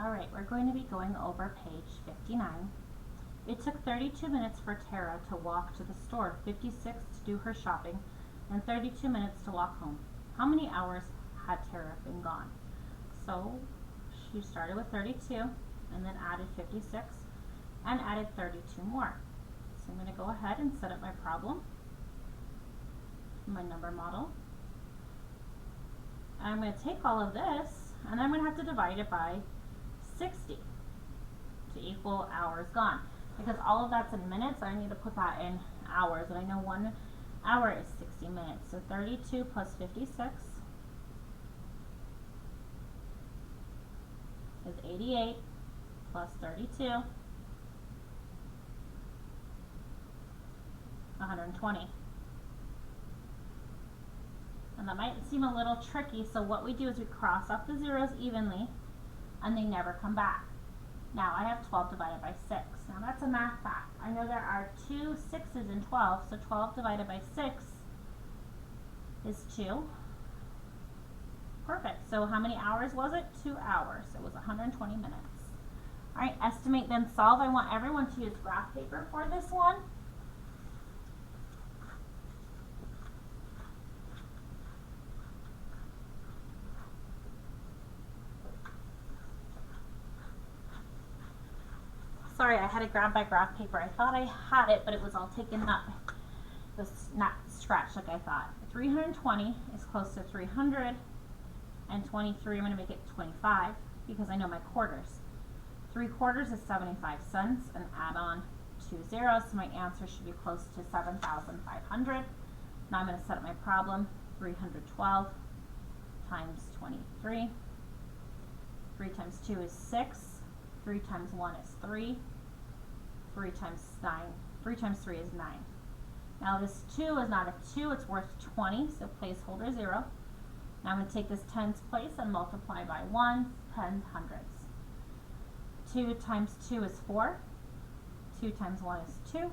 Alright, we're going to be going over page 59. It took 32 minutes for Tara to walk to the store, 56 to do her shopping, and 32 minutes to walk home. How many hours had Tara been gone? So she started with 32 and then added 56 and added 32 more. So I'm going to go ahead and set up my problem, my number model. And I'm going to take all of this and I'm going to have to divide it by 60 to equal hours gone. Because all of that's in minutes, I need to put that in hours. And I know 1 hour is 60 minutes. So 32 plus 56 is 88 plus 32, 120. And that might seem a little tricky, so what we do is we cross off the zeros evenly and they never come back. Now I have 12 divided by 6. Now that's a math fact. I know there are 2 6's in 12, so 12 divided by 6 is 2. Perfect. So how many hours was it? 2 hours. It was 120 minutes. Alright, estimate then solve. I want everyone to use graph paper for this one. Sorry, I had to grab my graph paper. I thought I had it, but it was all taken up. It was not scratched like I thought. 320 is close to 300, and 23, I'm going to make it 25 because I know my quarters. 3/4 is 75 cents, and add on 2 zeros, so my answer should be close to 7,500. Now I'm going to set up my problem. 312 times 23. 3 times 2 is 6. 3 times 1 is 3. 3 times 3 is 9. Now this 2 is not a 2, it's worth 20, so placeholder 0. Now I'm going to take this tens place and multiply by 1, 10 hundredths. 2 times 2 is 4. 2 times 1 is 2.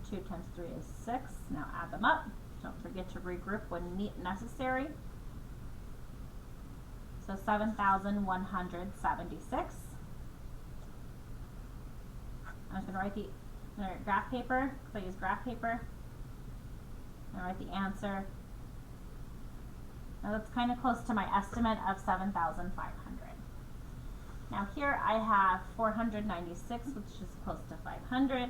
2 times 3 is 6. Now add them up. Don't forget to regroup when necessary. So 7,176. I'm just going to write graph paper, because I use graph paper. And write the answer. Now that's kind of close to my estimate of 7,500. Now here I have 496, which is close to 500.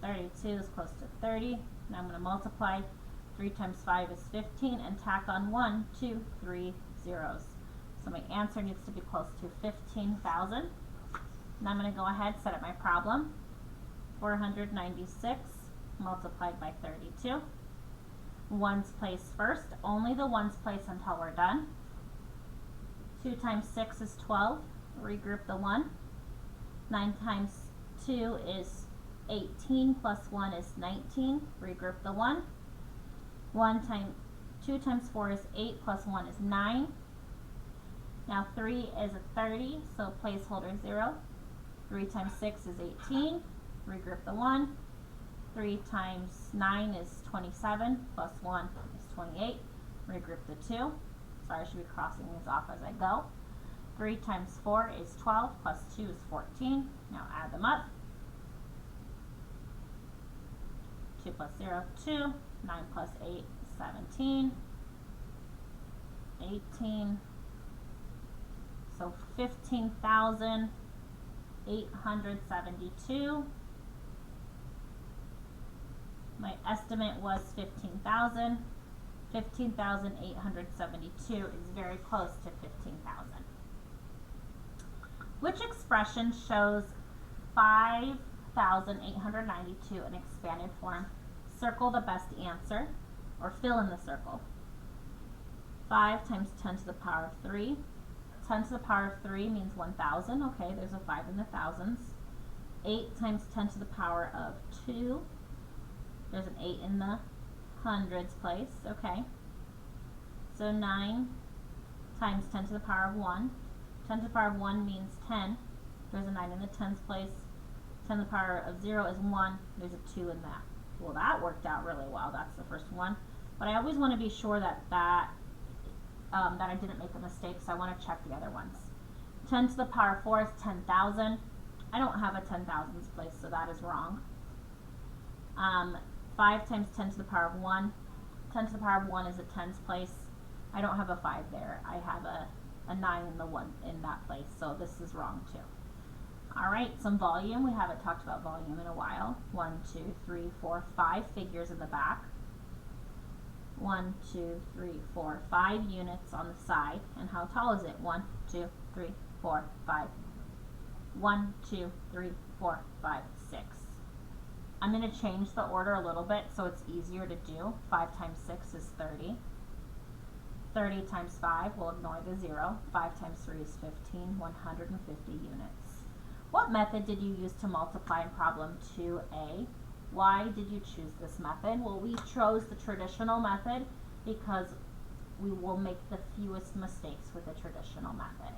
32 is close to 30. Now I'm going to multiply. 3 times 5 is 15, and tack on 1, 2, 3 zeros. So my answer needs to be close to 15,000. Now I'm going to go ahead and set up my problem. 496 multiplied by 32. Ones place first, only the ones place until we're done. 2 times 6 is 12. Regroup the 1. 9 times 2 is 18 plus 1 is 19. Regroup the 1. 2 times 4 is 8 plus 1 is 9. Now 3 is a 30, so placeholder 0. 3 times 6 is 18. Regroup the 1. 3 times 9 is 27, plus 1 is 28. Regroup the 2. Sorry, I should be crossing these off as I go. 3 times 4 is 12, plus 2 is 14. Now add them up. 2 plus 0, 2. 9 plus 8 is 17. 18. So 15,872. My estimate was 15,000. 15,872 is very close to 15,000. Which expression shows 5,892 in expanded form? Circle the best answer, or fill in the circle. 5 times 10 to the power of 3. 10 to the power of 3 means 1,000. Okay, there's a 5 in the thousands. 8 times 10 to the power of 2. There's an 8 in the hundreds place. Okay. So 9 times 10 to the power of 1. 10 to the power of 1 means 10. There's a 9 in the tens place. 10 to the power of 0 is 1. There's a 2 in that. Well, that worked out really well. That's the first one. But I always want to be sure that I didn't make a mistake, so I want to check the other ones. 10 to the power 4 is 10,000. I don't have a 10,000s place, so that is wrong. 5 times 10 to the power of 1. 10 to the power of 1 is a tens place. I don't have a 5 there. I have a 9 in the 1 in that place, so this is wrong too. Alright, some volume. We haven't talked about volume in a while. 1, 2, 3, 4, 5 figures in the back. 1, 2, 3, 4, 5 units on the side. And how tall is it? 1, 2, 3, 4, 5. 1, 2, 3, 4, 5, 6. I'm going to change the order a little bit so it's easier to do. 5 times 6 is 30. 30 times 5, we'll ignore the 0. 5 times 3 is 15, 150 units. What method did you use to multiply in problem 2a? Why did you choose this method? Well, we chose the traditional method because we will make the fewest mistakes with the traditional method.